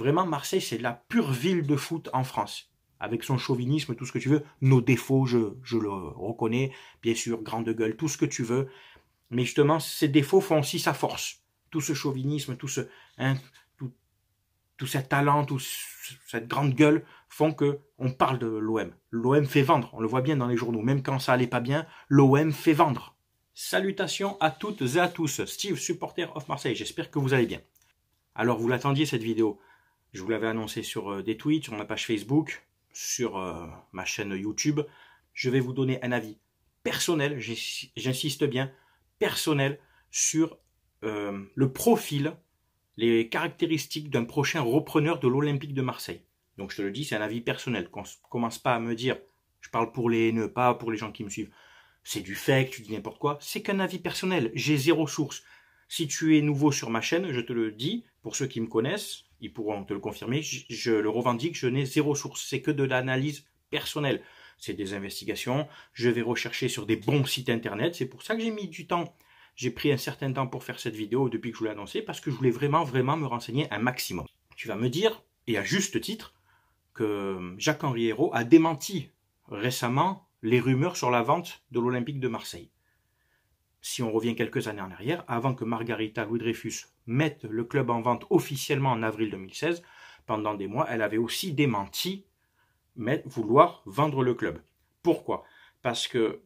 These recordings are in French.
Vraiment, Marseille, c'est la pure ville de foot en France. Avec son chauvinisme, tout ce que tu veux. Nos défauts, je le reconnais. Bien sûr, grande gueule, tout ce que tu veux. Mais justement, ces défauts font aussi sa force. Tout ce chauvinisme, tout ce talent, cette grande gueule font que on parle de l'OM. L'OM fait vendre, on le voit bien dans les journaux. Même quand ça allait pas bien, l'OM fait vendre. Salutations à toutes et à tous. Steve, supporter of Marseille. J'espère que vous allez bien. Alors, vous l'attendiez cette vidéo. Je vous l'avais annoncé sur des tweets, sur ma page Facebook, sur ma chaîne YouTube. Je vais vous donner un avis personnel, j'insiste bien, personnel, sur le profil, les caractéristiques d'un prochain repreneur de l'Olympique de Marseille. Donc je te le dis, c'est un avis personnel. Commence pas à me dire, je parle pour les haineux, pas pour les gens qui me suivent. C'est du fake, tu dis n'importe quoi. C'est qu'un avis personnel, j'ai zéro source. Si tu es nouveau sur ma chaîne, je te le dis, pour ceux qui me connaissent, ils pourront te le confirmer, je le revendique, je n'ai zéro source. C'est que de l'analyse personnelle. C'est des investigations, je vais rechercher sur des bons sites internet. C'est pour ça que j'ai mis du temps. J'ai pris un certain temps pour faire cette vidéo depuis que je vous l'ai annoncé, parce que je voulais vraiment me renseigner un maximum. Tu vas me dire, et à juste titre, que Jacques-Henri Hérault a démenti récemment les rumeurs sur la vente de l'Olympique de Marseille. Si on revient quelques années en arrière, avant que Margarita Louis-Dreyfus mette le club en vente officiellement en avril 2016, pendant des mois, elle avait aussi démenti vouloir vendre le club. Pourquoi? Parce que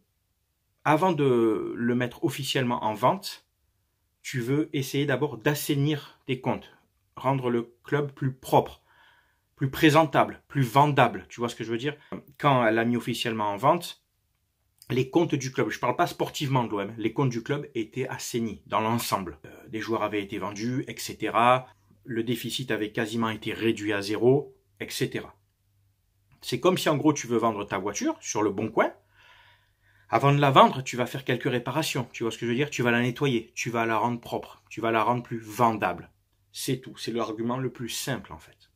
avant de le mettre officiellement en vente, tu veux essayer d'abord d'assainir tes comptes, rendre le club plus propre, plus présentable, plus vendable. Tu vois ce que je veux dire? Quand elle l'a mis officiellement en vente, les comptes du club, je ne parle pas sportivement de l'OM, les comptes du club étaient assainis dans l'ensemble. Des joueurs avaient été vendus, etc. Le déficit avait quasiment été réduit à zéro, etc. C'est comme si en gros tu veux vendre ta voiture sur le bon coin. Avant de la vendre, tu vas faire quelques réparations. Tu vois ce que je veux dire? Tu vas la nettoyer, tu vas la rendre propre, tu vas la rendre plus vendable. C'est tout, c'est l'argument le plus simple en fait.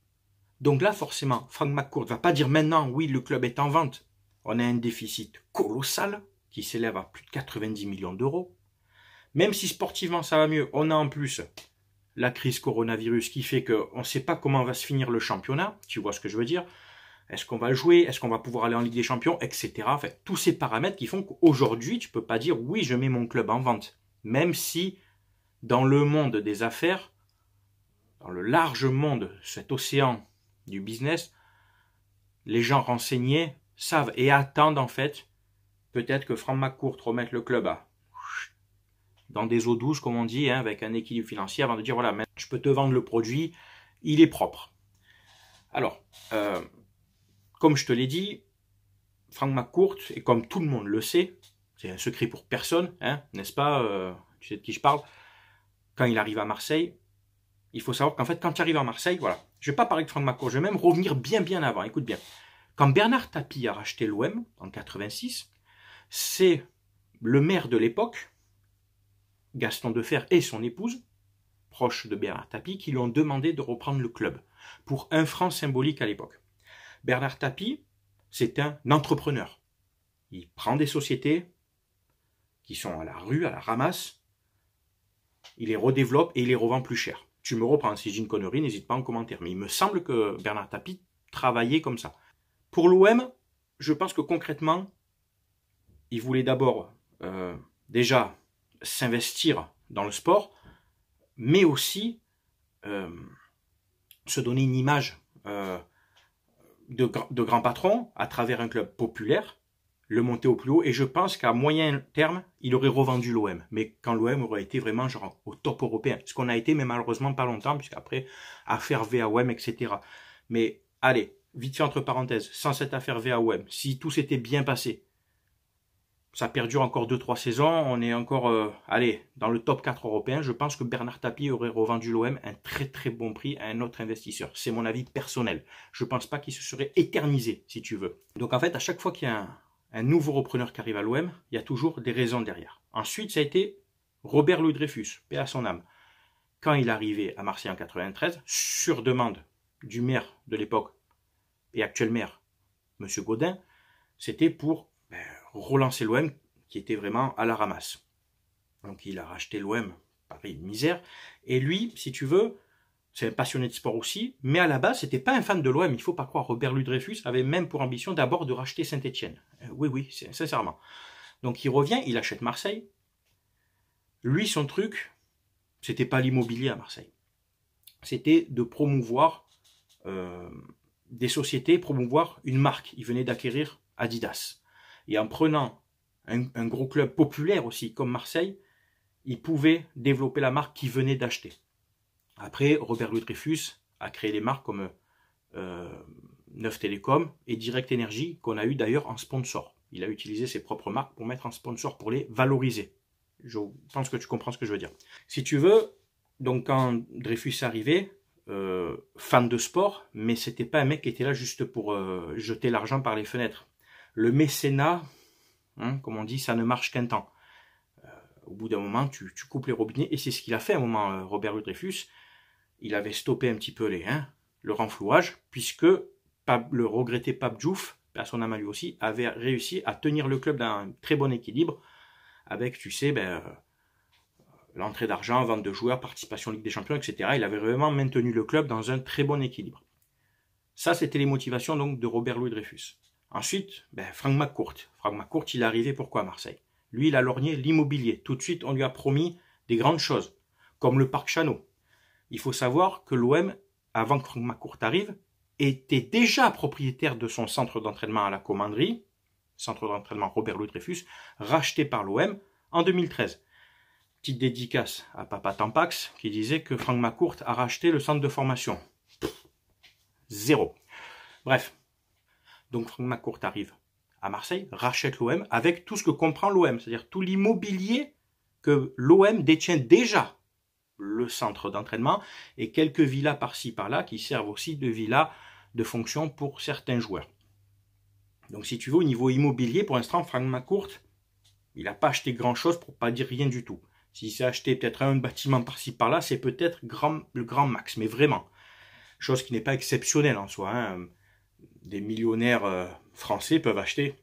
Donc là forcément, Frank McCourt ne va pas dire maintenant oui le club est en vente. On a un déficit colossal qui s'élève à plus de 90 millions d'euros. Même si sportivement ça va mieux, on a en plus la crise coronavirus qui fait qu'on ne sait pas comment va se finir le championnat. Tu vois ce que je veux dire? Est-ce qu'on va jouer? Est-ce qu'on va pouvoir aller en Ligue des Champions? Etc. Enfin, tous ces paramètres qui font qu'aujourd'hui, tu ne peux pas dire oui, je mets mon club en vente. Même si dans le monde des affaires, dans le large monde, cet océan du business, les gens renseignés savent et attendent en fait peut-être que Frank McCourt remette le club dans des eaux douces comme on dit, avec un équilibre financier avant de dire voilà, je peux te vendre le produit, il est propre. Alors, comme je te l'ai dit, Frank McCourt, et comme tout le monde le sait, c'est un secret pour personne, n'est-ce pas, tu sais de qui je parle, quand il arrive à Marseille, il faut savoir qu'en fait quand tu arrives à Marseille, voilà, je ne vais pas parler de Frank McCourt, je vais même revenir bien avant, écoute bien. Quand Bernard Tapie a racheté l'OM en 86, c'est le maire de l'époque, Gaston Defferre et son épouse, proche de Bernard Tapie, qui lui ont demandé de reprendre le club, pour 1 franc symbolique à l'époque. Bernard Tapie, c'est un entrepreneur. Il prend des sociétés qui sont à la rue, à la ramasse, il les redéveloppe et il les revend plus cher. Tu me reprends, si j'ai une connerie, n'hésite pas en commentaire. Mais il me semble que Bernard Tapie travaillait comme ça. Pour l'OM, je pense que concrètement, il voulait d'abord déjà s'investir dans le sport, mais aussi se donner une image de grand patron à travers un club populaire, le monter au plus haut, et je pense qu'à moyen terme, il aurait revendu l'OM, mais quand l'OM aurait été vraiment genre au top européen, ce qu'on a été, mais malheureusement pas longtemps, puisqu'après, affaire VAOM, etc. Mais allez, vite fait entre parenthèses, sans cette affaire VAOM, si tout s'était bien passé, ça perdure encore 2-3 saisons, on est encore allez, dans le top 4 européen, je pense que Bernard Tapie aurait revendu l'OM un très bon prix à un autre investisseur. C'est mon avis personnel. Je ne pense pas qu'il se serait éternisé, si tu veux. Donc en fait, à chaque fois qu'il y a un nouveau repreneur qui arrive à l'OM, il y a toujours des raisons derrière. Ensuite, ça a été Robert Louis-Dreyfus, paix à son âme. Quand il est arrivé à Marseille en 93, sur demande du maire de l'époque et actuel maire, M. Gaudin, c'était pour relancer l'OM qui était vraiment à la ramasse. Donc il a racheté l'OM, pareil, misère. Et lui, si tu veux, c'est un passionné de sport aussi, mais à la base, c'était pas un fan de l'OM, il faut pas croire. Robert Louis Dreyfus avait même pour ambition d'abord de racheter Saint-Étienne. Oui, sincèrement. Donc il revient, il achète Marseille. Lui, son truc, c'était pas l'immobilier à Marseille. C'était de promouvoir des sociétés, promouvoir une marque. Il venait d'acquérir Adidas. Et en prenant un gros club populaire aussi, comme Marseille, il pouvait développer la marque qu'il venait d'acheter. Après, Robert Louis Dreyfus a créé des marques comme Neuf Télécom et Direct Énergie, qu'on a eu d'ailleurs en sponsor. Il a utilisé ses propres marques pour mettre en sponsor, pour les valoriser. Je pense que tu comprends ce que je veux dire. Si tu veux, donc quand Dreyfus est arrivé, fan de sport, mais c'était pas un mec qui était là juste pour jeter l'argent par les fenêtres. Le mécénat, comme on dit, ça ne marche qu'un temps. Au bout d'un moment, tu coupes les robinets, et c'est ce qu'il a fait à un moment, Robert Louis Dreyfus. Il avait stoppé un petit peu le renflouage, puisque le regretté Pape Diouf, à son âme à lui aussi, avait réussi à tenir le club dans un très bon équilibre, avec, tu sais, l'entrée d'argent, vente de joueurs, participation Ligue des Champions, etc. Il avait vraiment maintenu le club dans un très bon équilibre. Ça, c'était les motivations donc de Robert Louis Dreyfus. Ensuite, Franck McCourt. Franck McCourt, il est arrivé pourquoi à Marseille? Lui, il a lorgné l'immobilier. Tout de suite, on lui a promis des grandes choses, comme le parc Chano. Il faut savoir que l'OM, avant que Franck McCourt arrive, était déjà propriétaire de son centre d'entraînement à la Commanderie, centre d'entraînement Robert Louis Dreyfus, racheté par l'OM en 2013. Petite dédicace à Papa Tampax qui disait que Franck McCourt a racheté le centre de formation. Zéro. Bref. Donc Franck McCourt arrive à Marseille, rachète l'OM avec tout ce que comprend l'OM, c'est-à-dire tout l'immobilier que l'OM détient déjà. Le centre d'entraînement et quelques villas par-ci par-là qui servent aussi de villas de fonction pour certains joueurs. Donc si tu veux, au niveau immobilier, pour l'instant, Franck McCourt, il n'a pas acheté grand-chose pour pas dire rien du tout. S'il s'est acheté peut-être un bâtiment par-ci par-là, c'est peut-être le grand max, mais vraiment. Chose qui n'est pas exceptionnelle en soi. Des millionnaires français peuvent acheter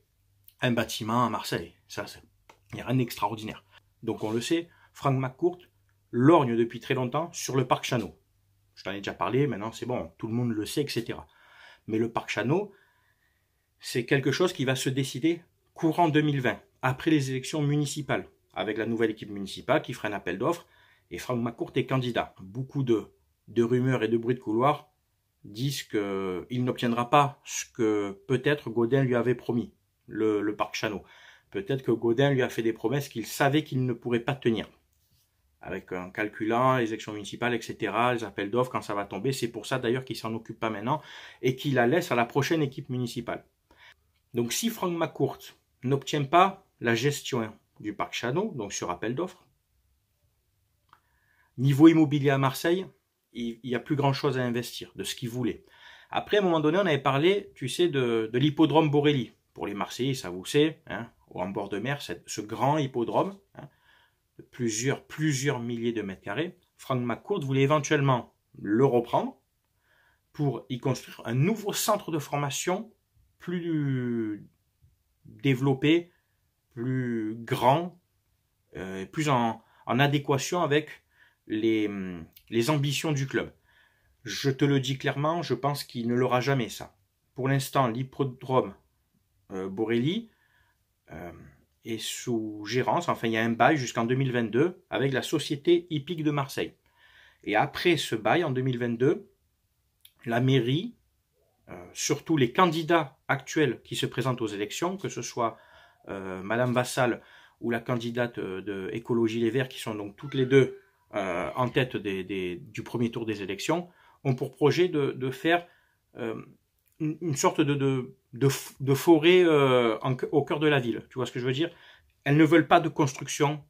un bâtiment à Marseille. Ça, il n'y a rien d'extraordinaire. Donc on le sait, Franck McCourt lorgne depuis très longtemps sur le parc Chano. Je t'en ai déjà parlé, maintenant c'est bon, tout le monde le sait, etc. Mais le parc Chano, c'est quelque chose qui va se décider courant 2020, après les élections municipales, avec la nouvelle équipe municipale qui fera un appel d'offres, et Franck McCourt est candidat. Beaucoup de rumeurs et de bruits de couloir disent qu'il n'obtiendra pas ce que peut-être Gaudin lui avait promis, le parc Chano. Peut-être que Gaudin lui a fait des promesses qu'il savait qu'il ne pourrait pas tenir. Avec en calculant les élections municipales, etc., les appels d'offres, quand ça va tomber. C'est pour ça d'ailleurs qu'il ne s'en occupe pas maintenant et qu'il la laisse à la prochaine équipe municipale. Donc si Franck McCourt n'obtient pas la gestion du parc Chano, donc sur appel d'offres, niveau immobilier à Marseille, il n'y a plus grand-chose à investir de ce qu'il voulait. Après, à un moment donné, on avait parlé, tu sais, de l'hippodrome Borelli. Pour les Marseillais, ça vous sait, en bord de mer, ce grand hippodrome, de plusieurs milliers de mètres carrés. Franck McCourt voulait éventuellement le reprendre pour y construire un nouveau centre de formation plus développé, plus grand, plus en adéquation avec les ambitions du club. Je te le dis clairement, je pense qu'il ne l'aura jamais ça. Pour l'instant, l'hippodrome Borelli est sous gérance, enfin il y a un bail jusqu'en 2022 avec la société hippique de Marseille. Et après ce bail en 2022, la mairie, surtout les candidats actuels qui se présentent aux élections, que ce soit Madame Vassal ou la candidate de Écologie Les Verts, qui sont donc toutes les deux en tête du premier tour des élections, ont pour projet de faire une sorte de forêt au cœur de la ville. Tu vois ce que je veux dire? Elles ne veulent pas de construction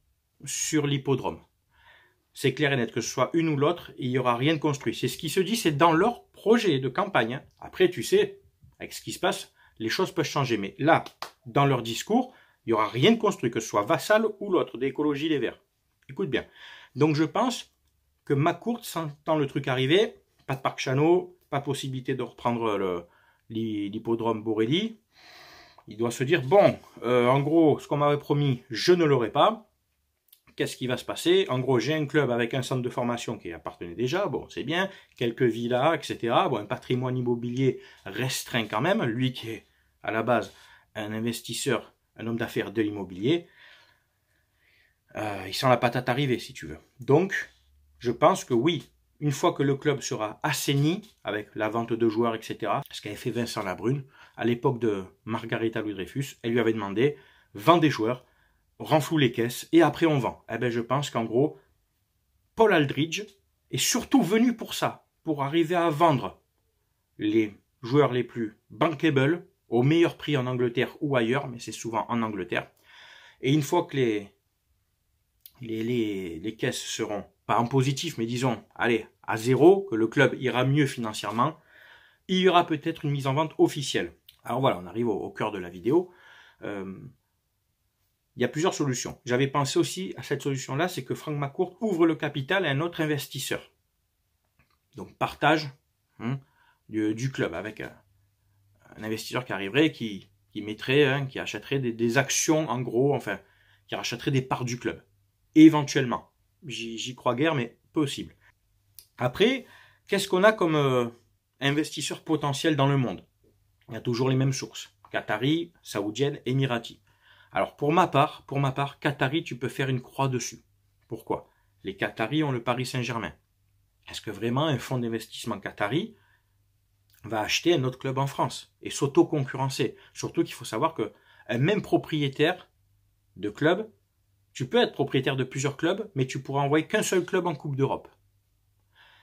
sur l'hippodrome. C'est clair et net, que ce soit une ou l'autre, il n'y aura rien de construit. C'est ce qui se dit, c'est dans leur projet de campagne. Après, tu sais, avec ce qui se passe, les choses peuvent changer. Mais là, dans leur discours, il n'y aura rien de construit, que ce soit Vassal ou l'autre, d'Écologie Les Verts. Écoute bien. Donc je pense que McCourt, sentant le truc arriver, pas de parc Chano, pas possibilité de reprendre l'hippodrome Borelli, il doit se dire, bon, en gros, ce qu'on m'avait promis, je ne l'aurai pas. qu'est-ce qui va se passer? En gros, j'ai un club avec un centre de formation qui appartenait déjà, bon, c'est bien, quelques villas, etc. Bon, un patrimoine immobilier restreint quand même, lui qui est à la base un investisseur, un homme d'affaires de l'immobilier, il sent la patate arriver, si tu veux. Donc, je pense que oui, une fois que le club sera assaini, avec la vente de joueurs, etc., ce qu'avait fait Vincent Labrune, à l'époque de Margarita Louis-Dreyfus, elle lui avait demandé, vends des joueurs, renfloue les caisses, et après on vend. Eh bien, je pense qu'en gros, Paul Aldridge est surtout venu pour ça, pour arriver à vendre les joueurs les plus bankable, au meilleur prix en Angleterre ou ailleurs, mais c'est souvent en Angleterre. Et une fois que les caisses seront, pas en positif, mais disons, allez, à zéro, que le club ira mieux financièrement, il y aura peut-être une mise en vente officielle. Alors voilà, on arrive au cœur de la vidéo. Il y a plusieurs solutions. J'avais pensé aussi à cette solution-là, c'est que Frank McCourt ouvre le capital à un autre investisseur. Donc partage du club avec un investisseur qui arriverait, qui mettrait, qui achèterait des actions en gros, enfin, qui rachèterait des parts du club. Éventuellement. J'y crois guère, mais possible. Après, qu'est-ce qu'on a comme investisseurs potentiels dans le monde? Il y a toujours les mêmes sources. Qatari, saoudienne, émirati. Alors pour ma part, Qatari, tu peux faire une croix dessus. Pourquoi? Les Qataris ont le Paris Saint-Germain. Est-ce que vraiment un fonds d'investissement qatari va acheter un autre club en France et s'auto-concurrencer? Surtout qu'il faut savoir qu'un même propriétaire de club, tu peux être propriétaire de plusieurs clubs, mais tu pourras envoyer qu'un seul club en Coupe d'Europe.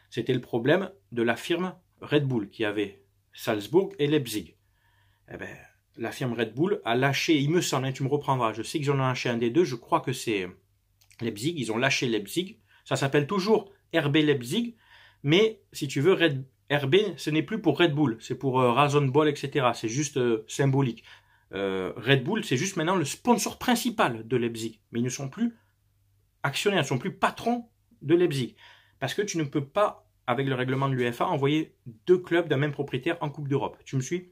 C'était le problème de la firme Red Bull qui avait Salzbourg et Leipzig. Eh ben, la firme Red Bull a lâché, il me semble, tu me reprendras, je sais qu'ils en ont lâché un des deux, je crois que c'est Leipzig, ils ont lâché Leipzig, ça s'appelle toujours RB Leipzig, mais si tu veux, RB, ce n'est plus pour Red Bull, c'est pour Razon Ball, etc. C'est juste symbolique. Red Bull, c'est juste maintenant le sponsor principal de Leipzig, mais ils ne sont plus actionnaires, ils ne sont plus patrons de Leipzig. Parce que tu ne peux pas, avec le règlement de l'UEFA, envoyer deux clubs d'un même propriétaire en Coupe d'Europe. Tu me suis?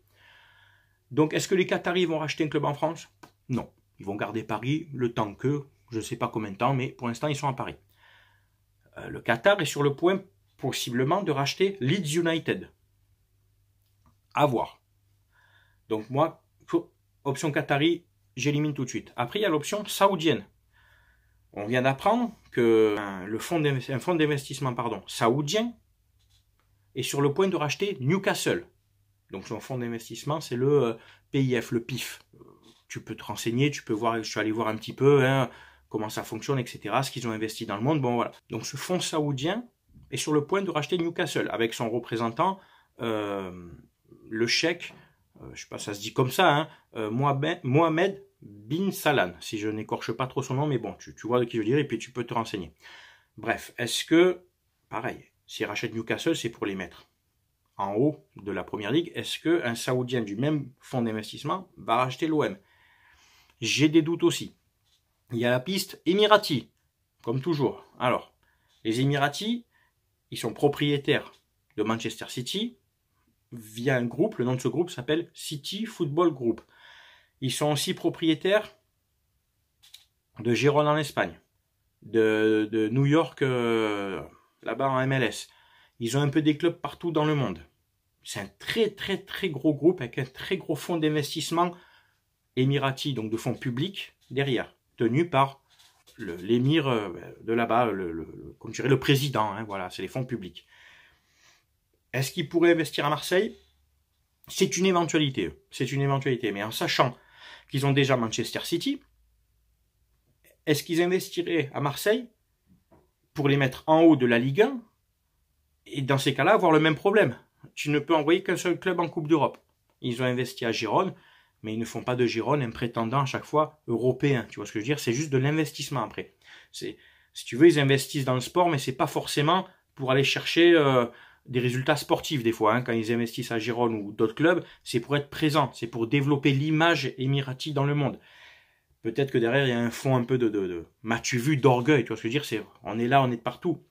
Donc, est-ce que les Qataris vont racheter un club en France? Non. Ils vont garder Paris le temps que, je ne sais pas combien de temps, mais pour l'instant, ils sont à Paris. Le Qatar est sur le point, possiblement, de racheter Leeds United. À voir. Donc, moi, option Qatari, j'élimine tout de suite. Après, il y a l'option saoudienne. On vient d'apprendre que un fonds d'investissement saoudien est sur le point de racheter Newcastle. Donc son fonds d'investissement, c'est le PIF, le PIF. Tu peux te renseigner, tu peux voir, je suis allé voir un petit peu comment ça fonctionne, etc., ce qu'ils ont investi dans le monde. Bon, voilà. Donc ce fonds saoudien est sur le point de racheter Newcastle avec son représentant, le cheikh, je ne sais pas si ça se dit comme ça, Mohamed Bin Salman, si je n'écorche pas trop son nom, mais bon, tu vois de qui je veux dire, et puis tu peux te renseigner. Bref, est-ce que, pareil, s'ils rachètent Newcastle, c'est pour les mettre en haut de la première ligue? Est-ce qu'un Saoudien du même fonds d'investissement va racheter l'OM? J'ai des doutes aussi. Il y a la piste Émirati, comme toujours. Alors, les Émiratis, ils sont propriétaires de Manchester City via un groupe. Le nom de ce groupe s'appelle City Football Group. Ils sont aussi propriétaires de Gérone en Espagne, de New York là-bas en MLS. Ils ont un peu des clubs partout dans le monde. C'est un très très très gros groupe avec un très gros fonds d'investissement émirati, donc de fonds publics derrière, tenu par l'émir de là-bas, comme je dirais le président, voilà, c'est les fonds publics. Est-ce qu'ils pourraient investir à Marseille? C'est une éventualité, mais en sachant qu'ils ont déjà Manchester City, est-ce qu'ils investiraient à Marseille pour les mettre en haut de la Ligue 1 et dans ces cas-là avoir le même problème? Tu ne peux envoyer qu'un seul club en Coupe d'Europe. Ils ont investi à Gérone, mais ils ne font pas de Gérone un prétendant à chaque fois européen. Tu vois ce que je veux dire? C'est juste de l'investissement après. Si tu veux, ils investissent dans le sport, mais c'est pas forcément pour aller chercher des résultats sportifs des fois. Quand ils investissent à Gérone ou d'autres clubs, c'est pour être présent, c'est pour développer l'image émirati dans le monde. Peut-être que derrière, il y a un fond un peu m'as-tu vu, d'orgueil. Tu vois ce que je veux dire? On est là, on est de partout.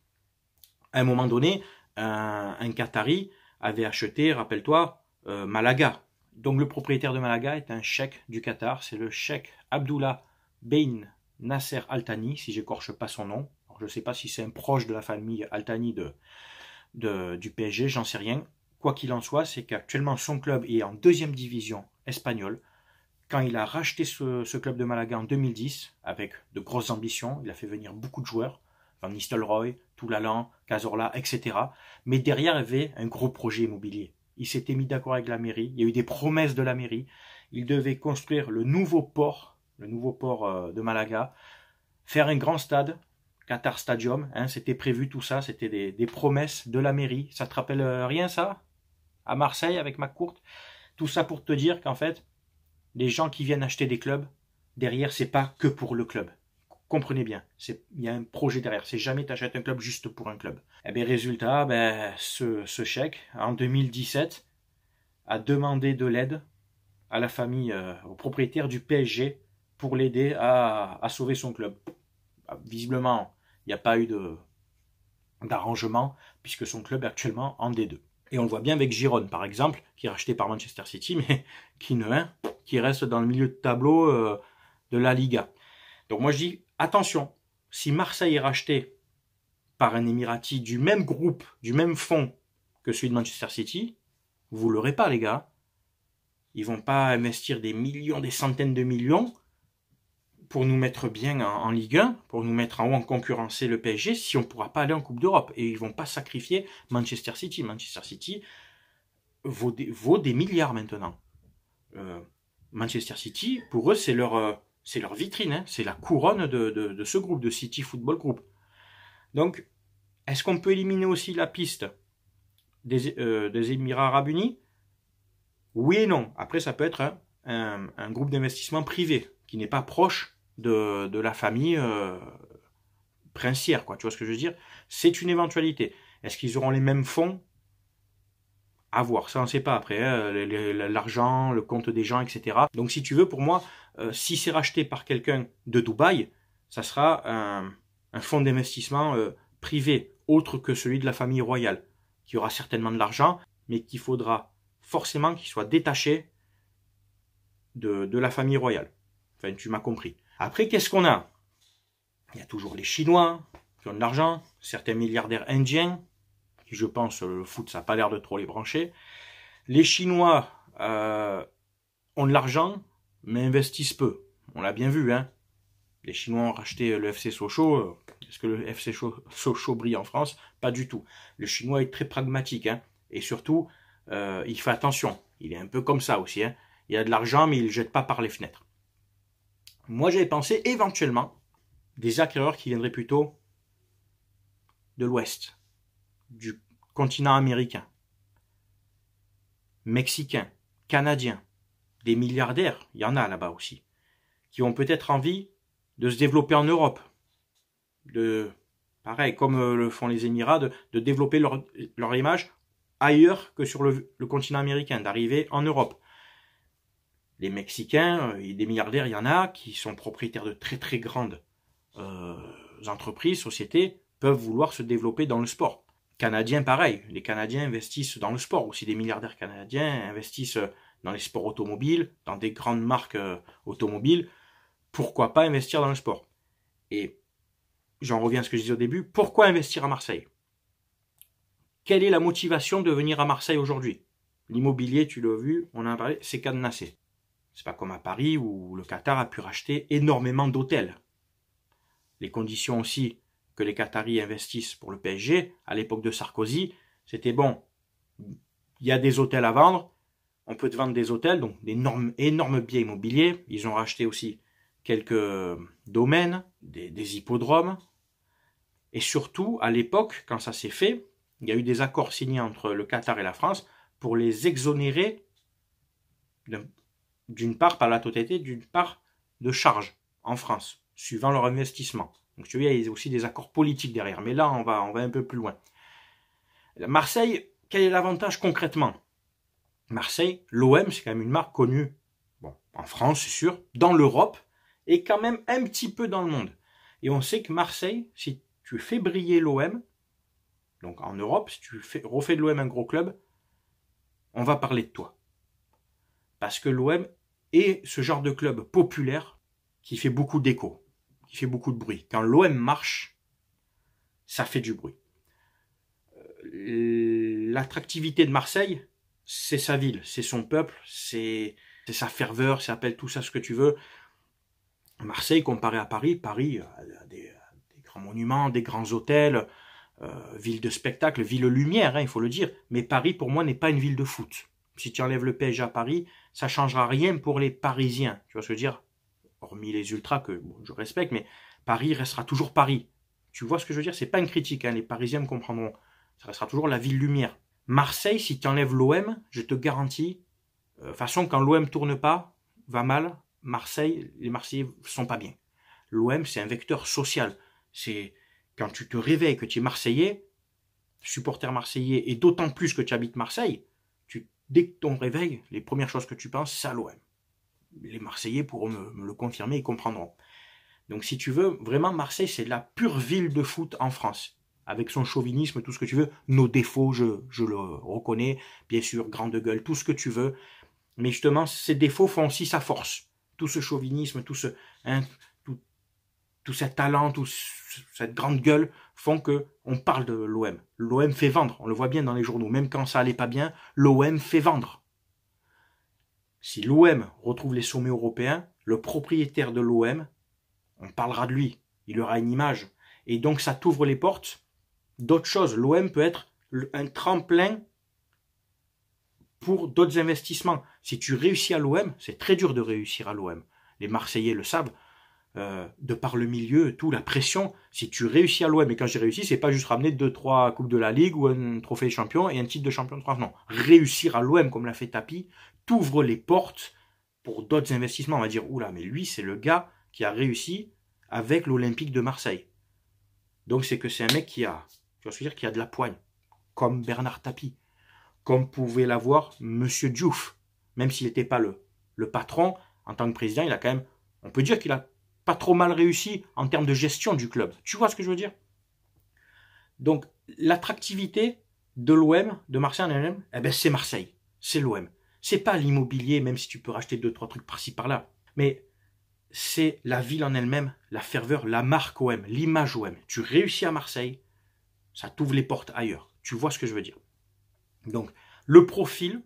À un moment donné, un Qatari avait acheté, rappelle-toi, Malaga. Donc le propriétaire de Malaga est un cheikh du Qatar, c'est le cheikh Abdullah bin Nasser Al-Thani, si j'écorche pas son nom. Alors, je ne sais pas si c'est un proche de la famille Al-Thani du PSG, j'en sais rien. Quoi qu'il en soit, c'est qu'actuellement son club est en deuxième division espagnole. Quand il a racheté ce club de Malaga en 2010, avec de grosses ambitions, il a fait venir beaucoup de joueurs, Van Nistelrooy, Toulalan, Cazorla, etc. Mais derrière, il y avait un gros projet immobilier. Il s'était mis d'accord avec la mairie, il y a eu des promesses de la mairie. Il devait construire le nouveau port de Malaga, faire un grand stade, Qatar Stadium, hein, c'était prévu tout ça, c'était des promesses de la mairie. Ça te rappelle rien ça? À Marseille avec McCourt? Tout ça pour te dire qu'en fait, les gens qui viennent acheter des clubs, derrière, c'est pas que pour le club. Comprenez bien, il y a un projet derrière. C'est jamais tu achètes un club juste pour un club. Et bien résultat, ce chèque, en 2017, a demandé de l'aide à la famille, au propriétaire du PSG, pour l'aider à sauver son club. Visiblement, il n'y a pas eu d'arrangement, puisque son club est actuellement en D2. Et on le voit bien avec Girone, par exemple, qui est racheté par Manchester City, mais qui reste dans le milieu de tableau de la Liga. Donc moi je dis, attention, si Marseille est racheté par un Émirati du même groupe, du même fonds que celui de Manchester City, vous l'aurez pas les gars. Ils vont pas investir des millions, des centaines de millions pour nous mettre bien en Ligue 1, pour nous mettre en haut en concurrencer le PSG, si on ne pourra pas aller en Coupe d'Europe. Et ils ne vont pas sacrifier Manchester City. Manchester City vaut des milliards maintenant. Manchester City, pour eux, c'est leur vitrine, hein. C'est la couronne de ce groupe, de City Football Group. Donc, est-ce qu'on peut éliminer aussi la piste des Émirats Arabes Unis? Oui et non. Après, ça peut être un groupe d'investissement privé qui n'est pas proche de la famille princière, quoi. Tu vois ce que je veux dire? C'est une éventualité. Est-ce qu'ils auront les mêmes fonds? À voir, ça on ne sait pas après, hein, l'argent, le compte des gens, etc. Donc si tu veux, pour moi, si c'est racheté par quelqu'un de Dubaï, ça sera un fonds d'investissement privé, autre que celui de la famille royale, qui aura certainement de l'argent, mais qu'il faudra forcément qu'il soit détaché de la famille royale. Enfin, tu m'as compris. Après, qu'est-ce qu'on a? Il y a toujours les Chinois qui ont de l'argent, certains milliardaires indiens, qui je pense, le foot, ça n'a pas l'air de trop les brancher. Les Chinois ont de l'argent, mais investissent peu. On l'a bien vu, hein. Les Chinois ont racheté le FC Sochaux. Est-ce que le FC Sochaux brille en France? Pas du tout. Le Chinois est très pragmatique, hein. Et surtout, il fait attention. Il est un peu comme ça aussi, hein. Il a de l'argent, mais il ne le jette pas par les fenêtres. Moi, j'avais pensé éventuellement des acquéreurs qui viendraient plutôt de l'Ouest, du continent américain, mexicain, canadien, des milliardaires, il y en a là-bas aussi, qui ont peut-être envie de se développer en Europe, pareil, comme le font les Émirats, de développer leur image ailleurs que sur le continent américain, d'arriver en Europe. Les Mexicains, des milliardaires, il y en a qui sont propriétaires de très très grandes entreprises, sociétés, peuvent vouloir se développer dans le sport. Canadiens, pareil. Les Canadiens investissent dans le sport. Aussi, des milliardaires canadiens investissent dans les sports automobiles, dans des grandes marques automobiles. Pourquoi pas investir dans le sport? Et j'en reviens à ce que je disais au début. Pourquoi investir à Marseille? Quelle est la motivation de venir à Marseille aujourd'hui? L'immobilier, tu l'as vu, on en a parlé, c'est cadenassé. C'est pas comme à Paris où le Qatar a pu racheter énormément d'hôtels. Les conditions aussi que les Qataris investissent pour le PSG, à l'époque de Sarkozy, c'était bon. Il y a des hôtels à vendre, on peut te vendre des hôtels, donc d'énormes biens immobiliers. Ils ont racheté aussi quelques domaines, des hippodromes. Et surtout, à l'époque, quand ça s'est fait, il y a eu des accords signés entre le Qatar et la France pour les exonérer d'une part par la totalité, d'une part de charges en France, suivant leur investissement. Donc tu vois, il y a aussi des accords politiques derrière. Mais là, on va un peu plus loin. Marseille, quel est l'avantage concrètement? Marseille, l'OM, c'est quand même une marque connue, bon, en France, c'est sûr, dans l'Europe, et quand même un petit peu dans le monde. Et on sait que Marseille, si tu fais briller l'OM, donc en Europe, si tu refais de l'OM un gros club, on va parler de toi. Parce que l'OM est ce genre de club populaire qui fait beaucoup d'écho, qui fait beaucoup de bruit. Quand l'OM marche, ça fait du bruit. L'attractivité de Marseille, c'est sa ville, c'est son peuple, c'est sa ferveur, ça appelle tout ça ce que tu veux. Marseille, comparé à Paris, Paris a des grands monuments, des grands hôtels, ville de spectacle, ville lumière, hein, il faut le dire. Mais Paris, pour moi, n'est pas une ville de foot. Si tu enlèves le PSG à Paris, ça changera rien pour les Parisiens. Tu vois ce que je veux dire? Hormis les ultras que bon, je respecte, mais Paris restera toujours Paris. Tu vois ce que je veux dire? C'est pas une critique, hein, les Parisiens me comprendront. Ça restera toujours la ville lumière. Marseille, si tu enlèves l'OM, je te garantis, de toute façon, quand l'OM tourne pas, va mal, Marseille, les Marseillais sont pas bien. L'OM, c'est un vecteur social. C'est quand tu te réveilles que tu es Marseillais, supporter marseillais, et d'autant plus que tu habites Marseille, dès que ton réveil, les premières choses que tu penses, c'est à l'OM. Les Marseillais pourront me le confirmer et comprendront. Donc si tu veux, vraiment Marseille, c'est la pure ville de foot en France. Avec son chauvinisme, tout ce que tu veux, nos défauts, je le reconnais, bien sûr, grande gueule, tout ce que tu veux. Mais justement, ces défauts font aussi sa force. Tout ce chauvinisme, tout ce talent, cette grande gueule font que on parle de l'OM. L'OM fait vendre, on le voit bien dans les journaux. Même quand ça allait pas bien, l'OM fait vendre. Si l'OM retrouve les sommets européens, le propriétaire de l'OM, on parlera de lui, il aura une image. Et donc ça t'ouvre les portes d'autres choses. L'OM peut être un tremplin pour d'autres investissements. Si tu réussis à l'OM, c'est très dur de réussir à l'OM. Les Marseillais le savent, de par le milieu, tout, la pression. Si tu réussis à l'OM, et quand j'ai réussi, c'est pas juste ramener 2-3 coupes de la Ligue ou un trophée de champion et un titre de champion de France. Non, réussir à l'OM comme l'a fait Tapi, t'ouvre les portes pour d'autres investissements. On va dire, oula, mais lui, c'est le gars qui a réussi avec l'Olympique de Marseille. Donc c'est que c'est un mec qui a, tu vois ce que je veux dire, qui a de la poigne, comme Bernard Tapie, comme pouvait l'avoir Monsieur Diouf, même s'il n'était pas le patron, en tant que président, il a quand même, on peut dire qu'il a pas trop mal réussi en termes de gestion du club. Tu vois ce que je veux dire? Donc l'attractivité de l'OM, de Marseille en elle-même, eh ben c'est Marseille, c'est l'OM. C'est pas l'immobilier, même si tu peux racheter 2-3 trucs par-ci par-là, mais c'est la ville en elle-même, la ferveur, la marque OM, l'image OM. Tu réussis à Marseille, ça t'ouvre les portes ailleurs. Tu vois ce que je veux dire? Donc, le profil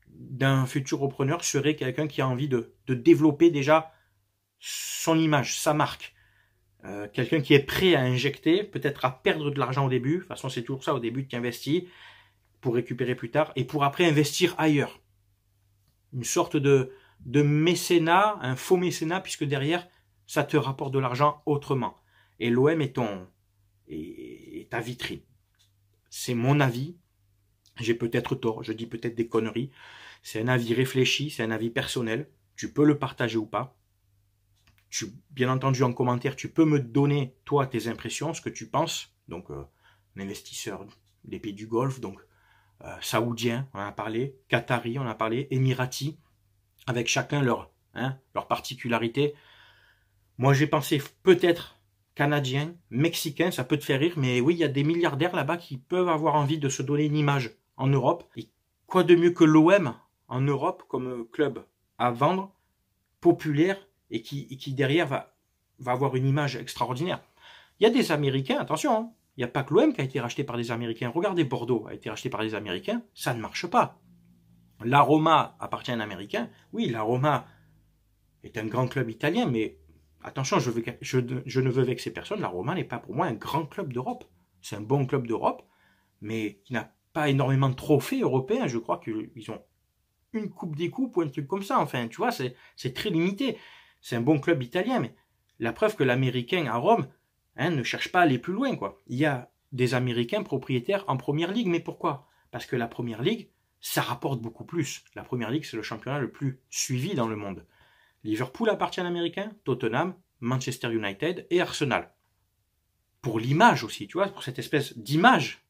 d'un futur repreneur serait quelqu'un qui a envie de développer déjà son image, sa marque. Quelqu'un qui est prêt à injecter, peut-être à perdre de l'argent au début. De toute façon, c'est toujours ça, au début, tu investis pour récupérer plus tard et pour après investir ailleurs. Une sorte de mécénat, un faux mécénat, puisque derrière, ça te rapporte de l'argent autrement. Et l'OM est ta vitrine. C'est mon avis. J'ai peut-être tort, je dis peut-être des conneries. C'est un avis réfléchi, c'est un avis personnel. Tu peux le partager ou pas. Bien entendu, en commentaire, tu peux me donner, toi, tes impressions, ce que tu penses. Donc, un investisseur des pays du Golfe, donc saoudien, on en a parlé, qatari, on en a parlé, émirati, avec chacun leur particularité. Moi, j'ai pensé peut-être canadien, mexicain, ça peut te faire rire, mais oui, il y a des milliardaires là-bas qui peuvent avoir envie de se donner une image en Europe. Et quoi de mieux que l'OM en Europe comme club à vendre, populaire, et qui derrière va avoir une image extraordinaire. Il y a des Américains, attention, hein, il n'y a pas que l'OM qui a été racheté par des Américains. Regardez, Bordeaux a été racheté par des Américains, ça ne marche pas. La Roma appartient à un Américain. Oui, la Roma est un grand club italien, mais attention, je ne veux vexer personne. La Roma n'est pas pour moi un grand club d'Europe. C'est un bon club d'Europe, mais qui n'a pas énormément de trophées européens. Je crois qu'ils ont une coupe des coupes ou un truc comme ça. Enfin, tu vois, c'est très limité. C'est un bon club italien, mais la preuve que l'Américain à Rome ne cherche pas à aller plus loin, quoi. Il y a des Américains propriétaires en Première Ligue, mais pourquoi? Parce que la Première Ligue, ça rapporte beaucoup plus. La Première Ligue, c'est le championnat le plus suivi dans le monde. Liverpool appartient à l'Américain, Tottenham, Manchester United et Arsenal. Pour l'image aussi, tu vois, pour cette espèce d'image,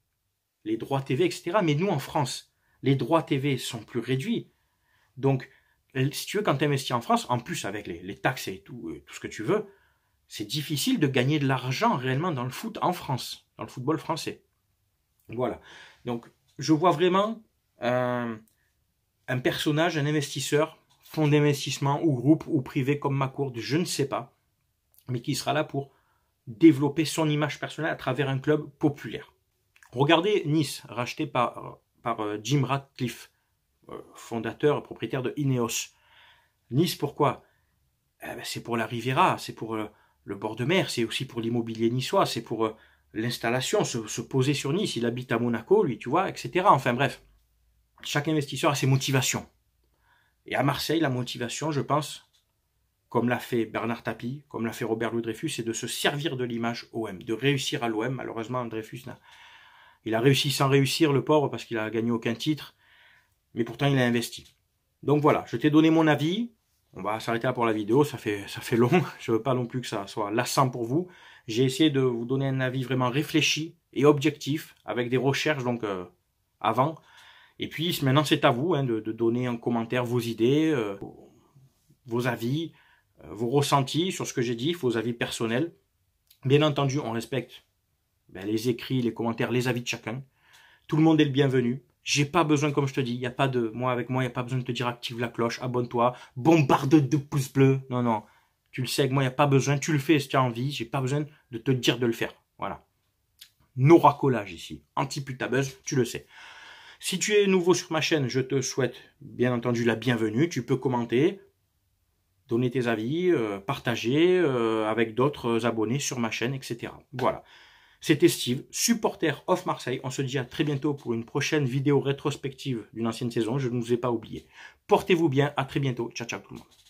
les droits TV, etc. Mais nous, en France, les droits TV sont plus réduits. Donc, si tu veux, quand tu investis en France, en plus avec les taxes et tout ce que tu veux, c'est difficile de gagner de l'argent réellement dans le foot en France, dans le football français. Voilà. Donc, je vois vraiment un personnage, un investisseur, fonds d'investissement ou groupe ou privé comme McCourt, je ne sais pas, mais qui sera là pour développer son image personnelle à travers un club populaire. Regardez Nice, racheté par Jim Ratcliffe, fondateur et propriétaire de Ineos. Nice, pourquoi? C'est pour la Riviera, c'est pour le bord de mer, c'est aussi pour l'immobilier niçois, c'est pour l'installation, se poser sur Nice. Il habite à Monaco, lui, tu vois, etc. Enfin bref, chaque investisseur a ses motivations. Et à Marseille, la motivation, je pense, comme l'a fait Bernard Tapie, comme l'a fait Robert Louis Dreyfus, c'est de se servir de l'image OM, de réussir à l'OM. Malheureusement, Dreyfus, il a réussi sans réussir, le pauvre, parce qu'il a gagné aucun titre, mais pourtant il a investi. Donc voilà, je t'ai donné mon avis. On va s'arrêter là pour la vidéo, ça fait long. Je veux pas non plus que ça soit lassant pour vous. J'ai essayé de vous donner un avis vraiment réfléchi et objectif, avec des recherches donc avant. Et puis maintenant c'est à vous de donner en commentaire vos idées, vos avis, vos ressentis sur ce que j'ai dit, vos avis personnels. Bien entendu, on respecte les écrits, les commentaires, les avis de chacun. Tout le monde est le bienvenu. J'ai pas besoin, comme je te dis, il n'y a pas de, avec moi, il n'y a pas besoin de te dire active la cloche, abonne-toi, bombarde de pouces bleus. Non, non. Tu le sais, avec moi, il n'y a pas besoin. Tu le fais si tu as envie. J'ai pas besoin de te dire de le faire. Voilà. No racolage ici. Anti-putabuzz, tu le sais. Si tu es nouveau sur ma chaîne, je te souhaite, bien entendu, la bienvenue. Tu peux commenter, donner tes avis, partager avec d'autres abonnés sur ma chaîne, etc. Voilà. C'était Steve, supporter of Marseille. On se dit à très bientôt pour une prochaine vidéo rétrospective d'une ancienne saison. Je ne vous ai pas oublié. Portez-vous bien. À très bientôt. Ciao, ciao tout le monde.